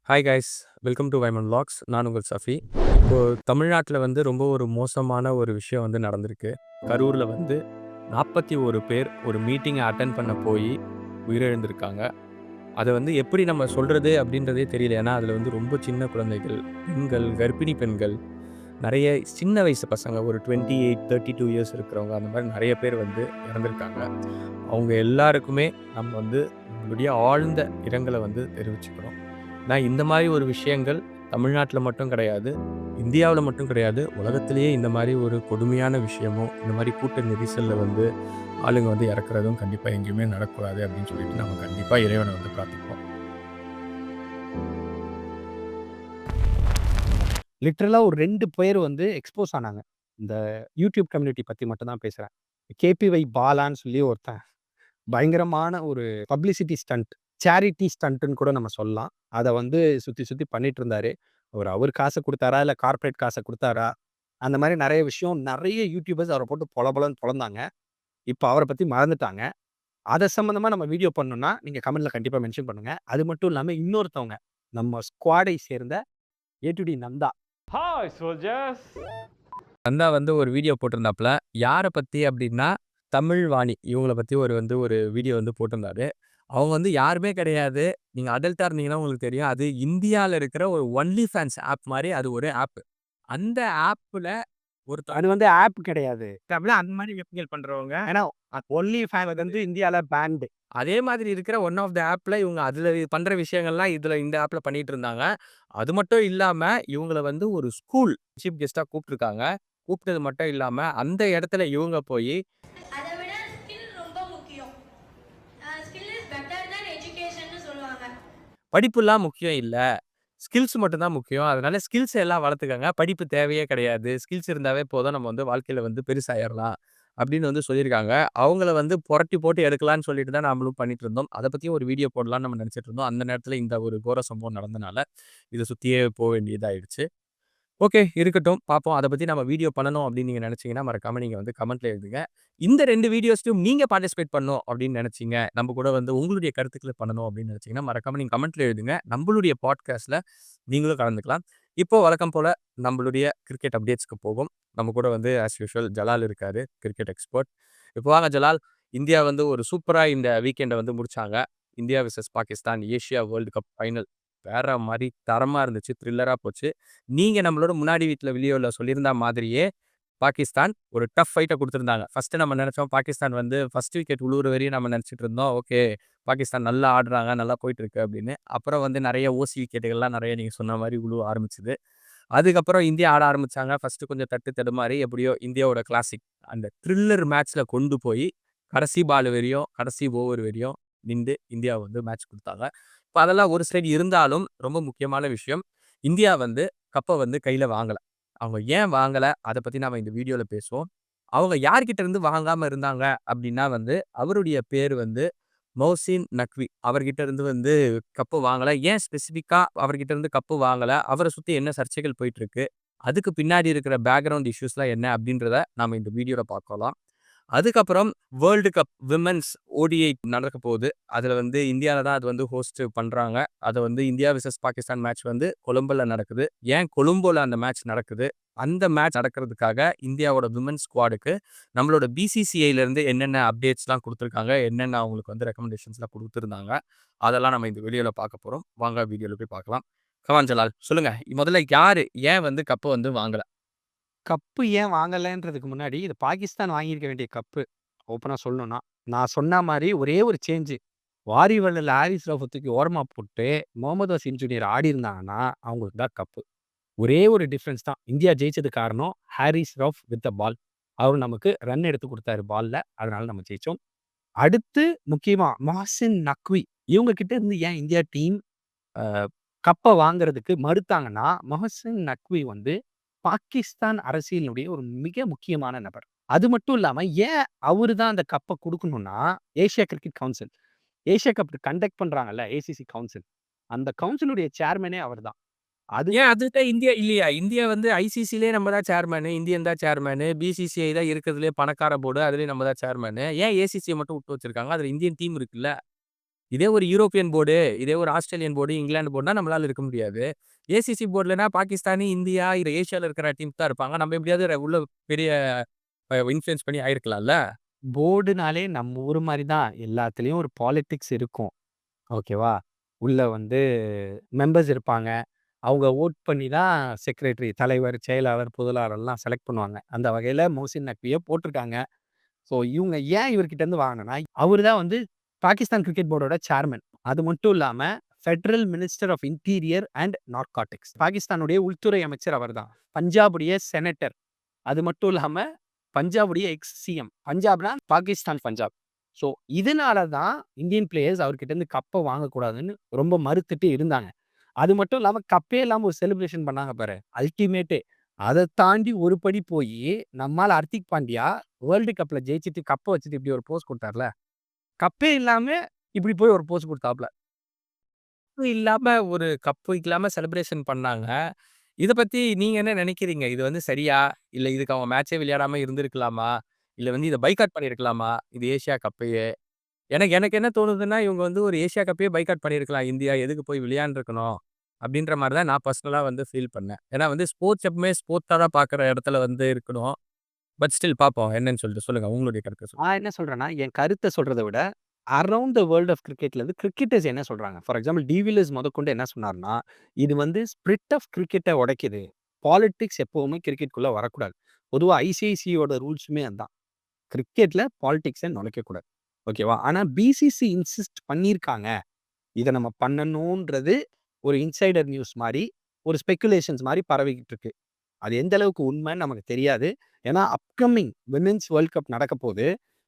Hi guys, welcome to வைமன் vlogs. நான் உங்கள் சஃபி. இப்போ தமிழ்நாட்டில் வந்து ரொம்ப ஒரு மோசமான ஒரு விஷயம் வந்து நடந்திருக்கு. கரூரில் வந்து 41 பேர் ஒரு மீட்டிங்கை அட்டென்ட் பண்ண போய் உயிரிழந்திருக்காங்க. அதை வந்து எப்படி நம்ம சொல்கிறது அப்படின்றதே தெரியல. ஏன்னா அதில் வந்து ரொம்ப சின்ன குழந்தைகள், பெண்கள், கர்ப்பிணி பெண்கள், நிறைய சின்ன வயசு பசங்க ஒரு 28, 32 இயர்ஸ் இருக்கிறவங்க, அந்த மாதிரி நிறைய பேர் வந்து இறந்துருக்காங்க. அவங்க எல்லாருக்குமே நம்ம வந்து நம்மளுடைய ஆழ்ந்த இரங்கலை வந்து தெரிவிச்சுக்கிறோம். நான் இந்த மாதிரி ஒரு விஷயங்கள் தமிழ்நாட்டில் மட்டும் கிடையாது, இந்தியாவில் மட்டும் கிடையாது, உலகத்திலேயே இந்த மாதிரி ஒரு கொடுமையான விஷயமும், இந்த மாதிரி கூட்ட நெரிசலில் வந்து ஆளுங்க வந்து இறக்குறதும் கண்டிப்பாக எங்கேயுமே நடக்கூடாது அப்படின்னு சொல்லிட்டு நம்ம கண்டிப்பாக இறைவனை வந்து பிரார்த்திப்போம். லிட்ரலா ஒரு 2 பேர் வந்து எக்ஸ்போஸ் ஆனாங்க. இந்த யூடியூப் கம்யூனிட்டி பத்தி மட்டும் தான் பேசுறேன். கேபிஒய் பாலான்னு சொல்லி ஒருத்தன் பயங்கரமான ஒரு பப்ளிசிட்டி ஸ்டண்ட், சேரிட்டி ஸ்டண்ட்ன்னு கூட நம்ம சொல்லலாம். அத வந்து சுத்தி சுத்தி பண்ணிட்டு இருந்தாரு. அவர் காச குடுத்தாரா? இல்ல கார்ப்பரேட் காச குடுத்தாரா? அந்த மாரி நெறைய விஷயம் நெறைய யூடியூபர்ஸ் அவர போட்டு பொல பொலன்னு பொளந்தாங்க. இப்ப அவர பத்தி மறந்துட்டாங்க. அத சம்மந்தமா நம்ம வீடியோ பண்ணணும்னா, நீங்க கமெண்ட்ல கண்டிப்பா மென்ஷன் பண்ணுங்க. அது மட்டும் இல்லாம இன்னொருத்தவங்க, நம்ம ஸ்குவாடை சேர்ந்த A to D Nandha. Hi, soldiers! Nandha வந்து ஒரு வீடியோ போட்டிருந்தாப்புல. யாரை பற்றி அப்படின்னா, தமிழ் வாணி இவங்கள பற்றி ஒரு வீடியோ வந்து போட்டிருந்தாரு. அவங்க வந்து யாருமே கிடையாது. நீங்க அடல்ட்டா இருந்தீங்கன்னா உங்களுக்கு தெரியும். அது இந்தியால இருக்கிற ஒரு ஒன்லி ஃபேன்ஸ் ஆப் மாரி அது ஒரு ஆப். அந்த ஆப்ல அது வந்து ஆப் கிடையாது. அப்படின்னா அந்த மாரி வெப்கள் பண்றவங்க. ஏன்னா ஒன்லி ஃபேன் வந்து இந்தியால பேன்டு. அதே மாதிரி இருக்கிற ஒன் ஆஃப் த ஆப்ல இவங்க அதுல பண்ற விஷயங்கள்லாம் இந்த ஆப்ல பண்ணிட்டு இருந்தாங்க. அது மட்டும் இல்லாம இவங்கள வந்து ஒரு ஸ்கூல் சீஃப் கெஸ்ட்டா கூப்ட்டுருக்காங்க. கூப்ட்டது மட்டும் இல்லாம அந்த இடத்துல இவங்க போயி அதை விட ஸ்கில் ரொம்ப முக்கியம். ஸ்கில் இஸ் பெட்டர் தென் எஜுகேஷன்னு சொல்லுவாங்க. படிப்புலாம் முக்கியம் இல்ல. ஸ்கில்ஸ் மட்டும் தான் முக்கியம். அதனால ஸ்கில்ஸ் எல்லாம் வளர்த்துக்கங்க. படிப்பு தேவையே கிடையாது. ஸ்கில்ஸ் இருந்தாவே போதும். நம்ம வந்து வாழ்க்கையில வந்து பெருசாயிரலாம். அப்படின்னு வந்து சொல்லியிருக்காங்க. அவங்கள வந்து புரட்டி போட்டு எடுக்கலான்னு சொல்லிட்டு தான் நாமளும் பண்ணிட்டு இருந்தோம். அத பத்தியும் ஒரு வீடியோ போடலான்னு நம்ம நினைச்சிட்டு இருந்தோம். அந்த நேரத்துல இந்த ஒரு கோர சம்பவம் நடந்தனால, இத சுத்தியே வேண்டியதாயிடுச்சு. ஓகே. இருக்கட்டும். பார்ப்போம். அத பத்தி நம்ம வீடியோ பண்ணணும் அப்படின்னு நீங்க நெனச்சீங்கன்னா, மறக்காம நீங்க வந்து கமெண்ட்ல எழுதுங்க. இந்த 2 வீடியோஸ்லயும் நீங்க பார்ட்டிசிபேட் பண்ணணும் அப்படின்னு நெனச்சீங்க, நம்ம கூட வந்து உங்களுடைய கருத்துக்கள பண்ணணும் அப்படின்னு நெனச்சீங்கன்னா, மறக்காம நீங்க கமெண்ட்ல எழுதுங்க. நம்பளுடைய பாட்காஸ்ட்ல நீங்களும் கலந்துக்கலாம். இப்போ வழக்கம் போல நம்மளுடைய கிரிக்கெட் அப்டேட்ஸ்க்கு போவோம். நம்ம கூட வந்து ஆஸ் யூசுவல் ஜலால் இருக்காரு. Cricket expert. இப்போ வாங்க ஜலால். இந்தியா வந்து ஒரு சூப்பரா இந்த வீக்கெண்ட வந்து முடிச்சாங்க. India versus Pakistan Asia world cup final. வேற மாரி தரமா இருந்துச்சு. த்ரில்லரா போச்சு. நீங்க நம்மளோட முன்னாடி வீடியோல சொல்லியிருந்தா மாதிரியே, பாகிஸ்தான் ஒரு டஃப் ஃபைட்ட குடுத்திருந்தாங்க. ஃபர்ஸ்ட்டு நம்ம நெனச்சோம் பாகிஸ்தான் வந்து ஃபர்ஸ்ட் விக்கெட் உழுவுற வரையும் நம்ம நெனச்சுட்டு இருந்தோம். ஓகே. பாகிஸ்தான் நல்லா ஆடுறாங்க, நல்லா போயிட்டுருக்கு அப்படின்னு. அப்புறம் வந்து நெறைய ஓசி விக்கெட்டுகள்லாம் நெறைய நீங்க சொன்ன மாரி உழுவ ஆரம்பிச்சது. அதுக்கப்புறம் இந்தியா ஆட ஆரம்பிச்சாங்க. ஃபர்ஸ்ட்டு கொஞ்சம் தட்டு தடுமாறி எப்படியோ இந்தியாவோட கிளாசிக் அந்த த்ரில்லர் மேட்ச்ல கொண்டு போய், கடைசி பால் வரையும், கடைசி ஓவர் வரையும் நிண்டு இந்தியா வந்து மேட்ச் குடுத்தாங்க. இப்ப அதெல்லாம் ஒரு சைடு இருந்தாலும், ரொம்ப முக்கியமான விஷயம், இந்தியா வந்து கப்ப வந்து கையில வாங்கல. அவங்க ஏன் வாங்கல? அத பத்தி நாம இந்த வீடியோல பேசுவோம். அவங்க யார்கிட்ட இருந்து வாங்காம இருந்தாங்க அப்டின்னா வந்து, அவருடைய பேரு வந்து மொஹ்சின் நக்வி. அவர்கிட்ட இருந்து வந்து கப்பு வாங்கல. ஏன் ஸ்பெசிஃபிக்கா அவர்கிட்ட இருந்து கப்பு வாங்கல? அவர சுத்தி என்ன சர்ச்சைகள் போயிட்டுருக்கு? அதுக்கு பின்னாடி இருக்கிற பேக்கிரவுண்ட் இஷ்யூஸ்லாம் என்ன? அப்டின்றத நாம இந்த வீடியோல பார்க்கலாம். அதுக்கப்புறம் வேர்ல்டு கப் விமென்ஸ் ஓடிஐ நடக்க போகுது. அதுல வந்து இந்தியால தான் அது வந்து ஹோஸ்ட் பண்றாங்க. அத வந்து இந்தியா வெர்சஸ் பாகிஸ்தான் மேட்ச் வந்து கொலம்போல நடக்குது. ஏன் கொலம்போல அந்த மேட்ச் நடக்குது? அந்த மேட்ச் நடக்கிறதுக்காக இந்தியாவோட விமென்ஸ் ஸ்குவாடுக்கு நம்மளோட பிசிசிஐல இருந்து என்னென்ன அப்டேட்ஸ்லாம் குடுத்துருக்காங்க, என்னென்ன அவங்களுக்கு வந்து ரெக்கமெண்டேஷன்ஸ்லாம் குடுத்துருந்தாங்க, அதெல்லாம் நம்ம இந்த வீடியோல பார்க்க போறோம். வாங்க வீடியோல போய் பார்க்கலாம். கமான் ஜலால் சொல்லுங்க. முதல்ல யாரு ஏன் வந்து கப்ப வந்து வாங்கல? கப்பு ஏன் வாங்கலன்றதுக்கு முன்னாடி, இது பாகிஸ்தான் வாங்கியிருக்க வேண்டிய கப்பு. ஓப்பனா சொல்லணும்னா. நான் சொன்ன மாரி ஒரே ஒரு சேஞ்சு. வாரிவழல் ஹாரிஸ் ரஃப்ப தூக்கி ஓரமா போட்டு, முகமது வசீம் ஜூனியர் ஆடியிருந்தாங்கன்னா, அவங்களுக்கு தான் கப்பு. ஒரே ஒரு டிஃபரன்ஸ் தான். இந்தியா ஜெயிச்சதுக்கு காரணம் ஹாரிஸ் ரஃப் வித் த பால். அவரு நமக்கு ரன் எடுத்து குடுத்தாரு பால்ல. அதனால நம்ம ஜெயிச்சோம். அடுத்து முக்கியமா மொஹ்சின் நக்வி. இவங்க கிட்ட இருந்து ஏன் இந்தியா டீம் அ கப்ப வாங்குறதுக்கு மறுத்தாங்கன்னா, மொஹ்சின் நக்வி வந்து பாகிஸ்தான் அரசியலினுடைய ஒரு மிக முக்கியமான நபர். அது மட்டும் இல்லாம, ஏன் அவரு தான் அந்த கப்ப குடுக்கணும்னா, Asia cricket council. Asia cup conduct பண்றாங்கல்ல, ஏசிசி கவுன்சில். அந்த கவுன்சிலுடைய சேர்மனே அவர் தான். அது ஏன் அதுதான் இந்தியா இல்லையா? இந்தியா வந்து ஐசிசிலயே நம்ம தான் சேர்மேனு, இந்தியன் தான் சேர்மேனு, பிசிசிஐ தான் இருக்கிறதுலயே பணக்கார போர்டு. அதுலயும் நம்ம தான் சேர்மேனு. ஏன் ஏசிசிய மட்டும் விட்டு வச்சிருக்காங்க? அதுல இந்தியன் டீம் இருக்குல்ல. இதே ஒரு யூரோப்பியன் போர்டு, இதே ஒரு ஆஸ்திரேலியன் போர்டு, இங்கிலாந்து போர்டுனா நம்மளால இருக்க முடியாது. ஏசிசி போர்டுலனா பாகிஸ்தானு, இந்தியா இல்ல ஏசியால இருக்கிற டீம்ஸ் தான் இருப்பாங்க. நம்ம எப்படியாவது உள்ள பெரிய இன்ஃப்ளூயன்ஸ் பண்ணி ஆயிருக்கலாம்ல. போர்டுனாலே நம்ம ஊர் மாரி தான். எல்லாத்துலயும் ஒரு பாலிடிக்ஸ் இருக்கும். ஓகேவா? உள்ள வந்து மெம்பர்ஸ் இருப்பாங்க. அவங்க வோட் பண்ணி தான் செக்ரட்டரி, தலைவர், செயலாளர், பொருளாளர்லாம் செலக்ட் பண்ணுவாங்க. அந்த வகையில மொஹ்சின் நக்விய போட்டுருக்காங்க. ஸோ இவங்க ஏன் இவர்கிட்ட இருந்து வாங்கணும்னா, அவரு தான் வந்து பாகிஸ்தான் கிரிக்கெட் போர்டோட சேர்மன். அது மட்டும் இல்லாம federal minister of interior and narcotics. பாகிஸ்தானுடைய உள்துறை அமைச்சர் அவர்தான். பஞ்சாபுடைய செனட்டர். அது மட்டும் இல்லாம பஞ்சாபுடைய எக்ஸ் சிஎம். பஞ்சாப்னா பாகிஸ்தான் பஞ்சாப். ஸோ இதனால தான் இந்தியன் பிளேயர்ஸ் அவர்கிட்ட இருந்து கப்ப வாங்கக்கூடாதுன்னு ரொம்ப மறுத்துட்டு இருந்தாங்க. அது மட்டும் இல்லாம கப்பே இல்லாம ஒரு செலிப்ரேஷன் பண்ணாங்க பாரு. அல்டிமேட்டே. அத தாண்டி ஒரு படி போயி நம்மால ஹர்திக் பாண்டியா வேர்ல்டு கப்ல ஜெயிச்சுட்டு கப்ப வச்சுட்டு இப்படி ஒரு போஸ் குடுத்தார்ல. கப்பே இல்லாம இப்படி போய் ஒரு போஸ் குடுத்தாப்ல. இல்லாம ஒரு கப்பு இல்லாம செலிப்ரேஷன் பண்ணாங்க. இத பத்தி நீங்க என்ன நினைக்கிறீங்க? இது வந்து சரியா? இல்ல இதுக்கு அவங்க மேட்சே விளையாடாம இருந்திருக்கலாமா? இல்ல வந்து இத பைகாட் பண்ணியிருக்கலாமா? இது ஏசியா கப்பையே. எனக்கு எனக்கு என்ன தோணுதுன்னா, இவங்க வந்து ஒரு ஏசியா கப்பையே பைகாட் பண்ணியிருக்கலாம். இந்தியா எதுக்கு போய் விளையாண்டுருக்கணும்? அப்படின்ற மாரி தான் நான் பர்சனலா வந்து ஃபீல் பண்ணேன். ஏன்னா வந்து ஸ்போர்ட்ஸ் எப்பவுமே ஸ்போர்ட்ஸா தான் பார்க்குற இடத்துல வந்து இருக்கணும். பட் ஸ்டில் பார்ப்போம். என்னன்னு சொல்லிட்டு சொல்லுங்க. உங்களுடைய கருத்த சொல்லுங்க. நான் என்ன சொல்றேன்னா, என் கருத்த சொல்றத விட, அரவுண்ட் த வேர்ல்ட் ஆஃப் கிரிக்கெட்ல இருந்து கிரிக்கெட்டர்ஸ் என்ன சொல்றாங்க? ஃபார் எக்ஸாம்பிள் டிவிலியர்ஸ் முதற்கொண்டு என்ன சொன்னார்ன்னா, இது வந்து ஸ்பிரிட் ஆஃப் கிரிக்கெட்ட உடைக்குது. பாலிடிக்ஸ் எப்பவுமே கிரிக்கெட்குள்ள வரக்கூடாது. பொதுவா ஐசிஐசியோட ரூல்ஸுமே அதான். கிரிக்கெட்ல பாலிடிக்ஸ நுழைக்கக்கூடாது. ஓகேவா? ஆனா பிசிசி இன்சிஸ்ட் பண்ணியிருக்காங்க. இத நம்ம பண்ணணுன்றது ஒரு இன்சைடர் நியூஸ் மாரி, ஒரு ஸ்பெகுலேஷன்ஸ் மாரி பரவிக்கிட்டு இருக்கு. அது எந்த அளவுக்கு உண்மைன்னு நமக்கு தெரியாது. ஏன்னா, அப்கமிங் விமென்ஸ் வேர்ல்ட் கப் நடக்கப்போது.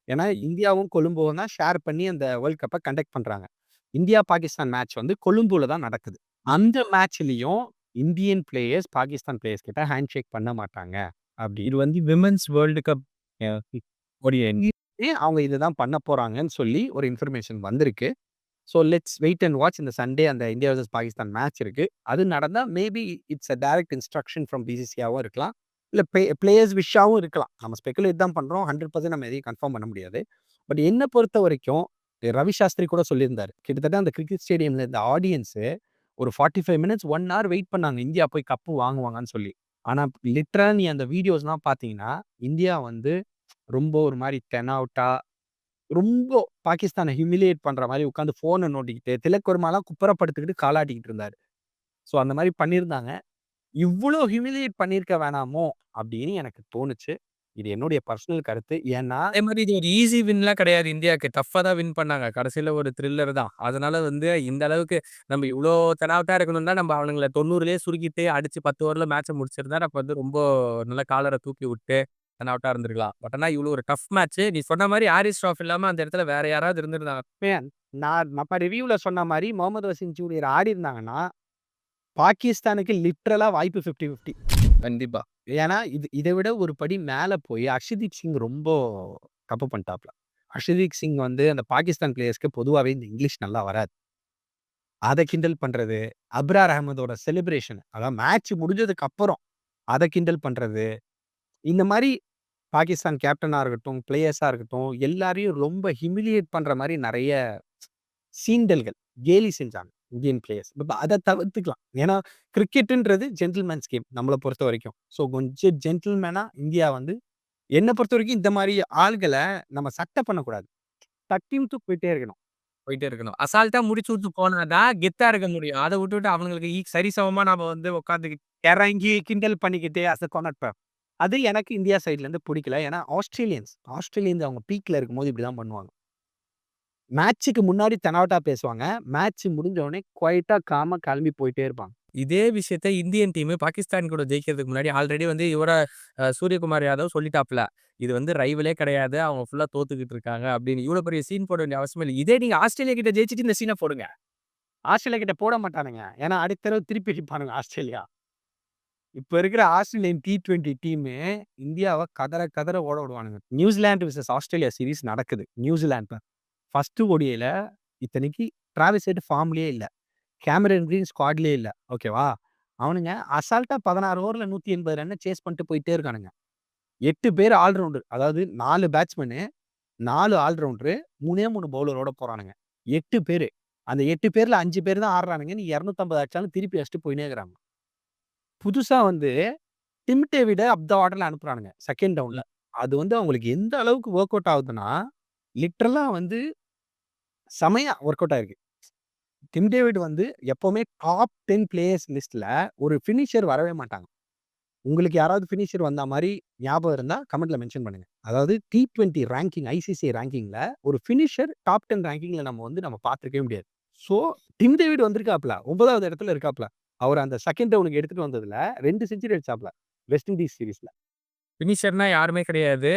ஏன்னா, இந்தியாவும், கொழும்புவும் தான் ஷேர் பண்ணி அந்த வேர்ல்ட் கப்ப கண்டக்ட் பண்றாங்க. இந்தியா, பாகிஸ்தான் மேட்ச் வந்து கொழும்புல தான் நடக்குது. அந்த மேட்ச்லயும் இந்தியன் பிளேயர்ஸ் பாகிஸ்தான் பிளேயர்ஸ் கிட்ட ஹேண்ட் ஷேக் பண்ண மாட்டாங்க. அப்படி இது வந்து women's world cup uh ODI அவங்க இதுதான் பண்ண போறாங்கன்னு சொல்லி ஒரு இன்ஃபர்மேஷன் வந்திருக்கு. So let's wait and watch. இந்த சண்டே அந்த இந்தியா வெர்சஸ் பாகிஸ்தான் மேட்ச் இருக்கு. அது நடந்தா maybe it's a direct instruction from பிசிசியாவும் இருக்கலாம். இல்ல பிளேயர்ஸ் விஷாவும் இருக்கலாம். நம்ம ஸ்பெகுலேட் தான் பண்றோம். 100% நம்ம எதையும் கன்ஃபார்ம் பண்ண முடியாது. பட் என்ன பொறுத்த வரைக்கும் ரவி சாஸ்திரி கூட சொல்லியிருந்தாரு. கிட்டத்தட்ட அந்த கிரிக்கெட் ஸ்டேடியம்ல இந்த ஆடியன்ஸு ஒரு 45 மினிட்ஸ் 1 ஹவர் வெயிட் பண்ணாங்க. இந்தியா போய் கப்பு வாங்குவாங்கன்னு சொல்லி. ஆனா லிட்டரலா நீ அந்த வீடியோஸ்லாம் பார்த்தீங்கன்னா, இந்தியா வந்து ரொம்ப ஒரு மாரி டென் அவுட்டா ரொம்ப பாகிஸ்தான ஹியூமிலியேட் பண்ற மாரி உட்காந்து ஃபோன நோண்டிக்கிட்டு, திலக் வர்மாலாம் குப்புற படுத்துக்கிட்டு காலாட்டிக்கிட்டு இருந்தாரு. ஸோ அந்த மாரி பண்ணியிருந்தாங்க. இவ்ளோ ஹியூமிலியேட் பண்ணியிருக்க வேணாமோ! அப்படின்னு எனக்கு தோணுச்சு. இது என்னுடைய பர்சனல் கருத்து. ஏன்னா, அதே மாரி இது ஒரு ஈஸி வின்லாம் கிடையாது இந்தியாக்கு. டஃப்பா தான் வின் பண்ணாங்க. கடைசில ஒரு த்ரில்லர் தான். அதனால வந்து இந்த அளவுக்கு நம்ம இவ்ளோ தெனாவட்டா இருக்கணும்னா, நம்ம அவனுங்கள 90லயே சுருக்கிட்டு அடிச்சு 10 ஓவர்ல மேட்ச முடிச்சிருந்தா, நம்ம வந்து ரொம்ப நல்லா காலர தூக்கி விட்டு தெனாவட்டா இருந்திருக்கலாம். பட் ஆனா இவ்ளோ ஒரு டஃப் மேட்ச். நீ சொன்ன மாரி ஹாரிஸ் ராஃப் இல்லாம அந்த இடத்துல வேற யாராவது இருந்திருந்தாங்க. மேன் நான் நம்ம ரிவ்யூல சொன்ன மாரி முகமது வசீம் ஜூனியர் ஆடியிருந்தாங்கன்னா, பாகிஸ்தானுக்கு லிட்ரலா வாய்ப்பு 50, 50. கண்டிப்பா. ஏன்னா, இத விட ஒரு படி மேல போய் அர்ஷதீப் சிங் ரொம்ப தப்பு பண்ணிட்டாப்ல. அர்ஷதீப் சிங் வந்து அந்த பாகிஸ்தான் பிளேயர்ஸ்க்கு பொதுவாவே இந்த இங்கிலீஷ் நல்லா வராது. அத கிண்டல் பண்றது, அப்ரார் அஹமதோட செலிப்ரேஷன் அதாவது மேட்ச் முடிஞ்சதுக்கு அப்புறம் அத கிண்டல் பண்றது. இந்த மாரி பாகிஸ்தான் கேப்டனா இருக்கட்டும், பிளேயர்ஸா இருக்கட்டும், எல்லாரையும் ரொம்ப ஹியூமிலியேட் பண்ற மாரி நெறைய சீண்டல்கள், கேலி செஞ்சாங்க இந்தியன் பிளேயர்ஸ். இப்ப அத தவிர்த்துக்கலாம். ஏன்னா, கிரிக்கெட்ன்றது ஜென்டில்மேன்ஸ் கேம் நம்மள பொறுத்தவரைக்கும். ஸோ கொஞ்சம் ஜென்டில்மேனா இந்தியா வந்து என்ன பொறுத்தவரைக்கும் இந்த மாரி ஆள்கள நம்ம சட்ட பண்ணக்கூடாது. தட்டி விட்டு போயிட்டே இருக்கணும். போயிட்டே இருக்கணும். அசால்ட்டா முடிச்சு விட்டு போனா தான் கெத்தா இருக்க முடியும். அத விட்டுட்டு அவங்களுக்கு சரிசமமா நாம வந்து உட்காந்து இறங்கி கிண்டல் பண்ணிக்கிட்டு அஸ் அ கார்னர். அது எனக்கு இந்தியா சைட்ல இருந்து புடிக்கல. ஏன்னா ஆஸ்திரேலியன்ஸ் அவங்க பீக்ல இருக்கும்போது இப்படிதான் பண்ணுவாங்க. மேட்ச்சுக்கு முன்னாடி தெனாவட்டா பேசுவாங்க. மேட்ச் முடிஞ்ச உடனே குவைட்டா காமா கிளம்பி போயிட்டே இருப்பாங்க. இதே விஷயத்த இந்தியன் டீம் பாகிஸ்தான் கூட ஜெயிக்கிறதுக்கு முன்னாடி ஆல்ரெடி வந்து சூரியகுமார் யாதவ் சொல்லிட்டாப்ல. இது வந்து ரைவலே கிடையாது. அவங்க ஃபுல்லா தோத்துக்கிட்டு இருக்காங்க அப்படின்னு. இவ்வளோ பெரிய சீன் போட வேண்டிய அவசியமே இல்ல. இதே நீங்க ஆஸ்திரேலியா கிட்ட ஜெயிச்சுட்டு இந்த சீன போடுங்க. ஆஸ்திரேலியா கிட்ட போட மாட்டானுங்க. ஏன்னா அடுத்த தடவ திருப்பி அடிப்பானுங்க ஆஸ்திரேலியா. இப்ப இருக்கிற ஆஸ்திரேலியன் T20 டீமு இந்தியாவ கதற கதற ஓட விடுவானுங்க. நியூசிலாந்து விசஸ் ஆஸ்திரேலியா சீரிஸ் நடக்குது. நியூசிலாந்துல. ஃபர்ஸ்ட் ODIல இத்தனைக்கு டிராவிஸ் ஹெட் ஃபார்ம்லயே இல்ல. கேமரன் கிரீன் ஸ்குவாட்லயே இல்ல. ஓகேவா? அவனுங்க அசால்ட்டா 16 ஓவர்ல 180 ரன்ன சேஸ் பண்ணிட்டு போயிட்டே இருக்கானுங்க. 8 பேர் ஆல் ரவுண்டர். அதாவது 4 பேட்ஸ்மேனு, 4 ஆல் ரவுண்டரு, 3 பவுலரோட போறானுங்க. 8 பேரு. அந்த 8 பேர்ல 5 பேர் தான் ஆடுறானுங்க. நீ 250 அடிச்சாலும் திருப்பி அடிச்சுட்டு போயின்னே இருக்கிறாங்க. புதுசா வந்து டிம் டேவிட அந்த ஆர்டர்ல அனுப்புறானுங்க. செகண்ட் டவுன்ல. ம். அது வந்து அவங்களுக்கு எந்த அளவுக்கு வொர்க் அவுட் ஆகுதுன்னா, லிட்டரலா வந்து செமையா வொர்க் அவுட் ஆயிருக்கு. டிம் டேவிட் வந்து எப்பவுமே டாப் 10 பிளேயர்ஸ் லிஸ்ட்ல ஒரு ஃபினிஷர் வரவே மாட்டாங்க. உங்களுக்கு யாராவது ஃபினிஷர் வந்தா மாரி ஞாபகம் இருந்தா கமெண்ட்ல மென்ஷன் பண்ணுங்க. அதாவது T20 ரேங்கிங் ஐசிசி ரேங்கிங்ல ஒரு ஃபினிஷர் டாப் 10 ரேங்கிங்ல நம்ம பார்த்திருக்கவே முடியாது. ஸோ டிம் டேவிட் வந்திருக்காப்ல. 9வது இடத்துல இருக்காப்ல. அவர் அந்த செகண்ட் டவுனுக்கு எடுத்துட்டு வந்ததுல 2 செஞ்சுரி அடிச்சாப்ல. வெஸ்ட் இண்டீஸ் சீரிஸ்ல. ஃபினிஷர்னா யாருமே கிடையாது.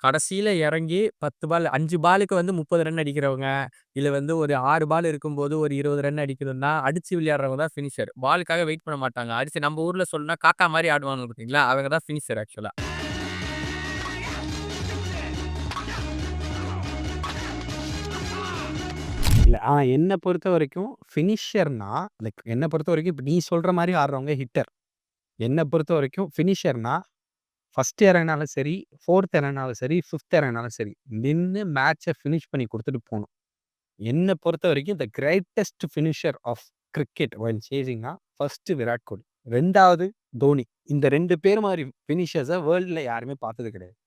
கடைசியில இறங்கி 10 பால் 5 பாலுக்கு வந்து 30 ரன் அடிக்கிறவங்க, இல்ல வந்து ஒரு 6 பால் இருக்கும்போது ஒரு 20 ரன் அடிக்கணும்னா, அடிச்சு விளையாடுறவங்க தான் ஃபினிஷர். பாலுக்காக வெயிட் பண்ண மாட்டாங்க. அடிச்சு நம்ம ஊர்ல சொல்லணும்னா காக்கா மாரி ஆடுவாங்க பார்த்தீங்களா? அவங்க தான் ஃபினிஷர் ஆக்சுவலா. இல்ல என்ன பொறுத்தவரைக்கும் ஃபினிஷர்னா லைக் என்ன பொறுத்தவரைக்கும் இப்ப நீ சொல்ற மாரி ஆடுறவங்க ஹிட்டர். என்ன பொறுத்தவரைக்கும் ஃபினிஷர்னா ஃபர்ஸ்ட் இறங்குனாலும் சரி, 4த் இறங்குனாலும் சரி, 5த் இறங்குனாலும் சரி, நின்னு மேட்ச ஃபினிஷ் பண்ணி குடுத்துட்டு போணும். என்ன பொறுத்தவரைக்கும் the greatest finisher of cricket while சேசிங்னா ஃபர்ஸ்ட் விராட் கோலி. 2வது தோனி. இந்த 2 பேர் மாரி ஃபினிஷர்ஸ வேர்ல்டுல யாருமே பார்த்தது கிடையாது.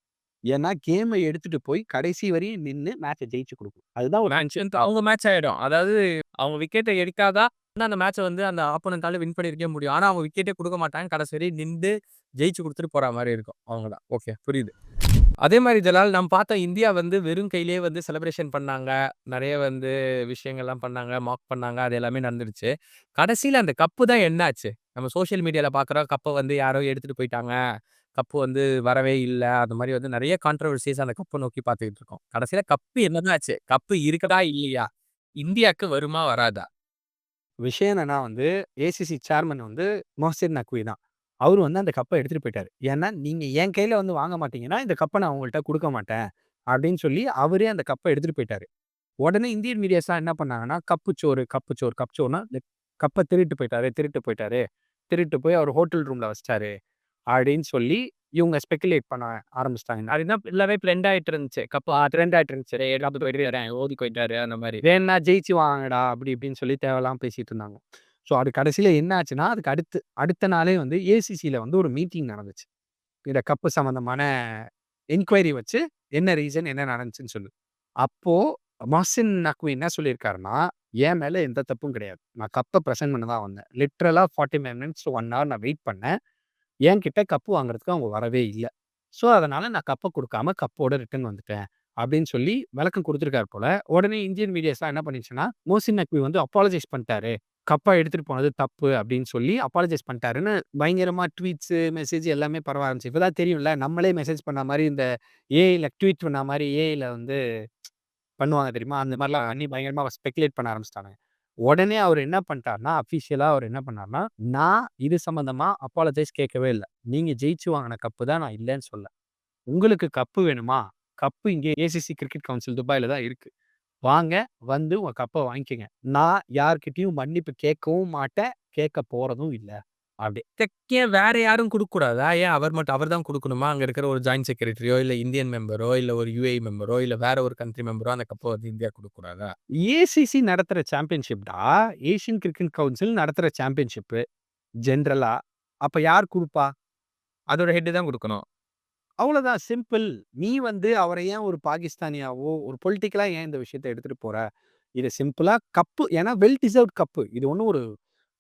ஏன்னா கேம எடுத்துட்டு போய் கடைசி வரையும் நின்னு மேட்ச ஜெயிச்சு குடுக்கும். அதுதான் ஒரு மேட்ச் வந்து அவங்க மேட்ச் ஆயிடும். அதாவது அவங்க விக்கெட்ட எடுக்காதா அந்த மேட்ச வந்து அந்த ஆப்போனன்ட்டால வின் பண்ணியிருக்கவே முடியும். ஆனா அவங்க விக்கெட்டே குடுக்க மாட்டாங்க. கடைசி வரையும் நிண்டு ஜெயிச்சு குடுத்துட்டு போற மாரி இருக்கும். அவங்க தான். ஓகே புரியுது. அதே மாரி ஜலால் நம்ம பார்த்தோம் இந்தியா வந்து வெறும் கையிலேயே வந்து செலிப்ரேஷன் பண்ணாங்க. நெறைய வந்து விஷயங்கள்லாம் பண்ணாங்க. மார்க் பண்ணாங்க. அது எல்லாமே நடந்துருச்சு. கடைசியில அந்த கப்பு தான் என்ன ஆச்சு? நம்ம சோசியல் மீடியால பார்க்குறோம். கப்ப வந்து யாரோ எடுத்துட்டு போயிட்டாங்க. கப்பு வந்து வரவே இல்ல. அந்த மாரி வந்து நெறைய கான்ட்ரோவர்சிஸ் அந்த கப்ப நோக்கி பார்த்துக்கிட்டு இருக்கோம். கடைசியில கப்பு என்னதான் ஆச்சு? கப்பு இருக்குதா? இல்லையா? இந்தியாக்கு வருமா? வராதா? விஷயம் என்னன்னா வந்து, ஏசிசி சேர்மன் வந்து மொஹ்சின் நக்வி தான். அவரு வந்து அந்த கப்ப எடுத்துட்டு போயிட்டாரு. ஏன்னா, "நீங்க என் கையில வந்து வாங்க மாட்டீங்கன்னா, இந்த கப்ப நான் உங்கள்ட்ட குடுக்க மாட்டேன்." அப்படின்னு சொல்லி அவரே அந்த கப்ப எடுத்துட்டு போயிட்டாரு. உடனே இந்தியன் மீடியாஸ்லாம் என்ன பண்ணாங்கன்னா, "கப்பு சோறு, கப்பு சோறு, கப் சோறுனா, கப்ப திருட்டு போயிட்டாரு, திருட்டு போயிட்டாரு. திருட்டு போய் அவர் ஹோட்டல் ரூம்ல வச்சுட்டாரு." அப்படின்னு சொல்லி இவங்க ஸ்பெகுலேட் பண்ண ஆரம்பிச்சுட்டாங்க. அதுதான் எல்லாமே ட்ரெண்ட் ஆயிட்டு இருந்துச்சு. கப்பு ட்ரெண்ட் ஆயிட்டு இருந்துச்சு. எடுத்துட்டு போயிட்டாரு, ஓடி போயிட்டாரு அந்த மாரி. வேணும்னா ஜெயிச்சு வாங்கடா அப்படி இப்படின்னு சொல்லி தேவையில்லாம பேசிட்டு இருந்தாங்க. ஸோ அது கடைசியில என்ன ஆச்சுன்னா, அதுக்கு அடுத்து அடுத்த நாளே வந்து ஏசிசில வந்து ஒரு மீட்டிங் நடந்துச்சு. இந்த கப்பு சம்மந்தமான என்குயரி வச்சு என்ன ரீசன் என்ன நடந்துச்சுன்னு சொல்லி. அப்போ மஹ்சின் நக்வி என்ன சொல்லியிருக்காருன்னா, என் மேல எந்த தப்பும் கிடையாது. நான் கப்ப பிரசன்ட் பண்ண தான் வந்தேன். லிட்டரலா 45 மினிட்ஸ் டூ 1 ஹவர் நான் வெயிட் பண்ணேன். என்கிட்ட கப்பு வாங்குறதுக்கு அவங்க வரவே இல்ல. ஸோ, அதனால நான் கப்ப குடுக்காம கப்போட ரிட்டர்ன் வந்துட்டேன். அப்படின்னு சொல்லி விளக்கம் குடுத்துருக்காரு போல. உடனே இந்தியன் மீடியாஸ்லாம் என்ன பண்ணிச்சுன்னா, மோசின் நக்வி வந்து அப்பாலஜைஸ் பண்ணிட்டாரு. கப்ப எடுத்துட்டு போனது தப்பு அப்படின்னு சொல்லி அப்பாலஜைஸ் பண்ணிட்டாருன்னு பயங்கரமா ட்வீட்ஸு, மெசேஜ் எல்லாமே பரவ ஆரம்பிச்சு. இப்ப தான் தெரியும்ல, நம்மளே மெசேஜ் பண்ண மாரி இந்த ஏஐல ட்வீட் பண்ண மாரி ஏஐல வந்து பண்ணுவாங்க தெரியுமா? அந்த மாரிலாம் பண்ணி பயங்கரமா ஸ்பெகுலேட் பண்ண ஆரம்பிச்சுட்டானுங்க. உடனே அவரு என்ன பண்ணிட்டாருன்னா, அஃபிஷியலா அவரு என்ன பண்ணாருன்னா, நான் இது சம்மந்தமா அப்பாலஜைஸ் கேட்கவே இல்ல. நீங்க ஜெயிச்சு வாங்குன கப்பு தான் நான் இல்லன்னு சொல்லல. உங்களுக்கு கப்பு வேணுமா? கப்பு இங்கே ஏசிசி கிரிக்கெட் கவுன்சில் துபாய்ல தான் இருக்கு. வாங்க, வந்து உங்க கப்ப வாங்கிக்கங்க. நான் யார்கிட்டயும் மன்னிப்பு கேட்கவும் மாட்டேன். கேட்க போறதும் இல்ல. அப்படி. ஏன் வேற யாரும் குடுக்க கூடாதா? ஏன் அவர் தான் குடுக்கணுமா? அங்க இருக்கிற ஒரு ஜாயிண்ட் செக்ரட்டரியோ, இல்ல இந்தியன் மெம்பரோ, இல்ல ஒரு யுஏஇ மெம்பரோ, இல்ல வேற ஒரு கண்ட்ரி மெம்பரோ அந்த கப்ப வந்து இந்தியா குடுக்க கூடாதா? ஏசிசி நடத்துற சாம்பியன்ஷிப்டா, ஏசியன் கிரிக்கெட் கவுன்சில் நடத்துற சாம்பியன்ஷிப்பு ஜெனரலா. அப்ப யார் குடுப்பா? அதோட ஹெட் தான் குடுக்கணும். அவ்வளோதான் சிம்பிள். நீ வந்து அவர ஏன் ஒரு பாகிஸ்தானியாவோ, ஒரு பொலிட்டிக்கலா ஏன் இந்த விஷயத்த எடுத்துட்டு போற? இது சிம்பிளா கப்பு ஏன்னா வெல் டிசர்வ்ட் கப்பு. இது ஒண்ணும் ஒரு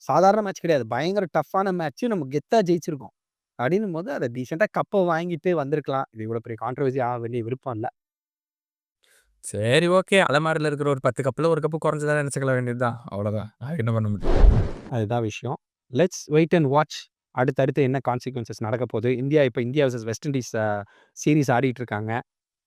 சாதாரண மேட்ச் கிடையாது. பயங்கர டஃப்பான மேட்ச். நம்ம கெத்தா ஜெயிச்சிருக்கோம். அப்படின்னும்போது அத டீசென்ட்டா கப்ப வாங்கிட்டு வந்திருக்கலாம். இது இவ்வளோ பெரிய கான்ட்ரோவர்சி ஆக வேண்டிய விருப்பம் இல்ல. சரி ஓகே. அலமாரில இருக்கிற ஒரு 10 கப்ல ஒரு கப்பு குறைஞ்சதா நெனச்சுக்க வேண்டியது தான். அவ்வளோதான். அதுக்கு என்ன பண்ண முடியும்? அதுதான் விஷயம். Let's wait and watch. அடுத்தடுத்து என்ன கான்சிக்வென்சஸ் நடக்கப் போகுது. India versus West Indies series ஆடிட்டு இருக்காங்க.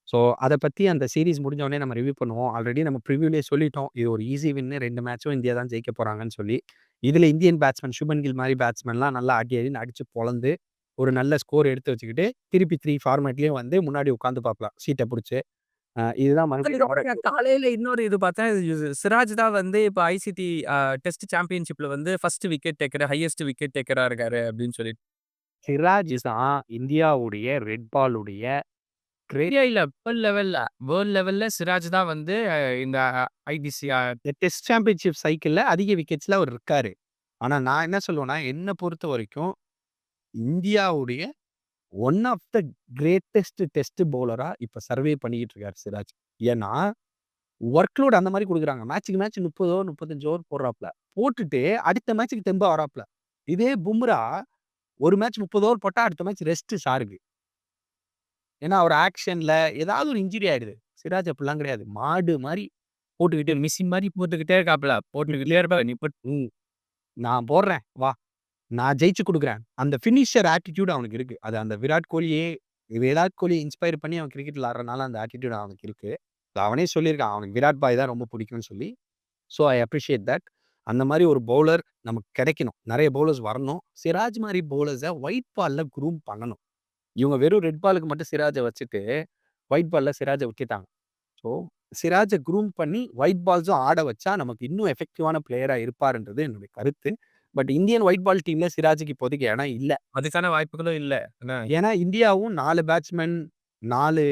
ஸோ, அத பத்தி அந்த சீரிஸ் முடிஞ்ச உடனே நம்ம ரிவ்யூ பண்ணுவோம். ஆல்ரெடி நம்ம ப்ரிவ்யூலயே சொல்லிட்டோம். இது ஒரு ஈஸி வின்னு 2 மேட்சும் இந்தியா தான் ஜெயிக்க போறாங்கன்னு சொல்லி. இதுல இந்தியன் பேட்ஸ்மேன் சுப்மன் கில் மாரி பேட்ஸ்மேன்லாம் நல்லா அடி அடின்னு அடிச்சு பொளந்து, ஒரு நல்ல ஸ்கோர் எடுத்து வச்சுக்கிட்டு, திருப்பி 3 ஃபார்மேட்லயும் வந்து முன்னாடி உட்கார்ந்துப்பாப்ல சீட்ட புடிச்சு. இதுதான் மறுபடியும் காலையில இன்னொரு இது பார்த்தேன். சிராஜ் தான் வந்து இப்ப ஐசிசி டெஸ்ட் சாம்பியன்ஷிப்ல வந்து first wicket taker, highest wicket டேக்கரா இருக்காரு அப்படின்னு சொல்லிட்டு. சிராஜ் தான் இந்தியாவுடைய ரெட் பாலுடைய கிரேட். இந்தியா இல்ல வேர்ல்ட் லெவல்ல சிராஜ் தான் வந்து இந்த ஐபிசி டெஸ்ட் சாம்பியன்ஷிப் சைக்கிள்ல அதிக விக்கெட்ஸ்ல அவர் இருக்காரு. ஆனா நான் என்ன சொல்லுவேன்னா, என்ன பொறுத்த வரைக்கும் இந்தியாவுடைய one of the greatest test பவுலரா இப்ப சர்வே பண்ணிக்கிட்டு இருக்காரு சிராஜ். ஏன்னா, வொர்க் லோட் அந்த மாரி குடுக்குறாங்க. மேட்ச்‌க்கு மேட்ச் 30 ஓவர், 35 ஓவர் போடுறாப்ல. போட்டுட்டு அடுத்த மேட்ச்‌க்கு தெம்பா வராப்ல. இதே பும்ரா ஒரு மேட்ச் 30 ஓவர் போட்டா அடுத்த மேட்ச் ரெஸ்ட் சாருக்கு. ஏன்னா, அவர் ஆக்ஷன்ல ஏதாவது ஒரு இன்ஜுரி ஆயிடுது. சிராஜ் அப்படிலாம் கிடையாது. மாடு மாரி போட்டுக்கிட்டு மிஷின் மாரி போட்டுக்கிட்டே இருக்காப்ல. போட்டுக்கிட்டே இருப்பாரு. நீ போட் ம். நான் போடுறேன். வா! நான் ஜெயிச்சு குடுக்குறேன். அந்த ஃபினிஷர் ஆட்டிட்யூட் அவனுக்கு இருக்கு. அது அந்த விராட் கோலிய இன்ஸ்பயர் பண்ணி அவன் கிரிக்கெட் விளையாடுறனால அந்த ஆட்டிட்யூட் அவனுக்கு இருக்கு. அவனே சொல்லியிருக்கான். அவனுக்கு விராட் பாய் தான் ரொம்ப பிடிக்கும்னு சொல்லி. So I appreciate that. அந்த மாரி ஒரு பவுலர் நமக்கு கிடைக்கணும். நெறைய பவுலர்ஸ் வரணும். சிராஜ் மாரி பவுலர்ஸ ஒயிட் பால்ல க்ரூம் பண்ணணும். இவங்க வெறும் ரெட் பாலுக்கு மட்டும் சிராஜ வச்சுட்டு, ஒயிட் பால்ல சிராஜ விட்டுட்டாங்க. ஸோ சிராஜ க்ரூம் பண்ணி ஒயிட் பால்ஸும் ஆட வச்சா நமக்கு இன்னும் எஃபெக்டிவான பிளேயரா இருப்பாருன்றது என்னுடைய கருத்து. பட் இந்தியன் ஒயிட் பால் டீம்ல சிராஜுக்கு இப்போதைக்கு இடம் இல்ல. அதுக்கான வாய்ப்புகளும் இல்ல. என்ன? ஏன்னா இந்தியாவும் 4 பேட்ஸ்மேன், 4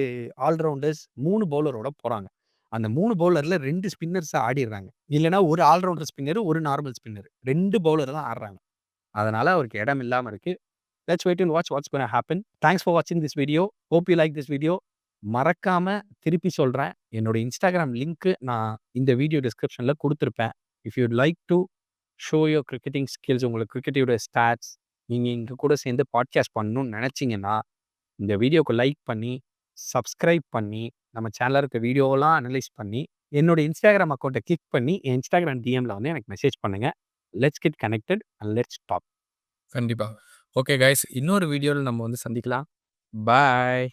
ஆல்ரவுண்டர்ஸ், 3 பவுலரோட போறாங்க. அந்த 3 பவுலர்ல 2 ஸ்பின்னர்ஸ் ஆடிர்றாங்க. இல்லன்னா ஒரு ஆல்ரவுண்டர் ஸ்பின்னர், ஒரு நார்மல் ஸ்பின்னர். 2 பவுலர் தான் ஆடுறாங்க. அதனால அவருக்கு இடம் இல்லாம இருக்கு. Let's wait and watch what's gonna happen. Thanks for வாட்சிங் this video. Hope you like this video. மறக்காம திருப்பி சொல்றேன். என்னோட Instagram லிங்க் நான் இந்த வீடியோ டிஸ்கிரிப்ஷன்ல குடுத்திருப்பேன். If you'd like to show your cricketing skills, உங்களுக்கு கிரிக்கெட்டோட ஸ்டாட்ஸ், நீங்க எங்க கூட சேர்ந்து பாட்காஸ்ட் பண்ணணும்னு நெனச்சீங்கன்னா, இந்த வீடியோக்கு லைக் பண்ணி, சப்ஸ்கிரைப் பண்ணி, நம்ம சேனல்ல இருக்க வீடியோலாம் அனலைஸ் பண்ணி, என்னோட Instagram அக்கவுண்ட்ட கிளிக் பண்ணி, என் Instagram டிஎம்ல வந்து எனக்கு மெசேஜ் பண்ணுங்க. Let's get connected and let's talk. கண்டிப்பா. Okay guys. இன்னொரு வீடியோல நம்ம வந்து சந்திக்கலாம். பாய்.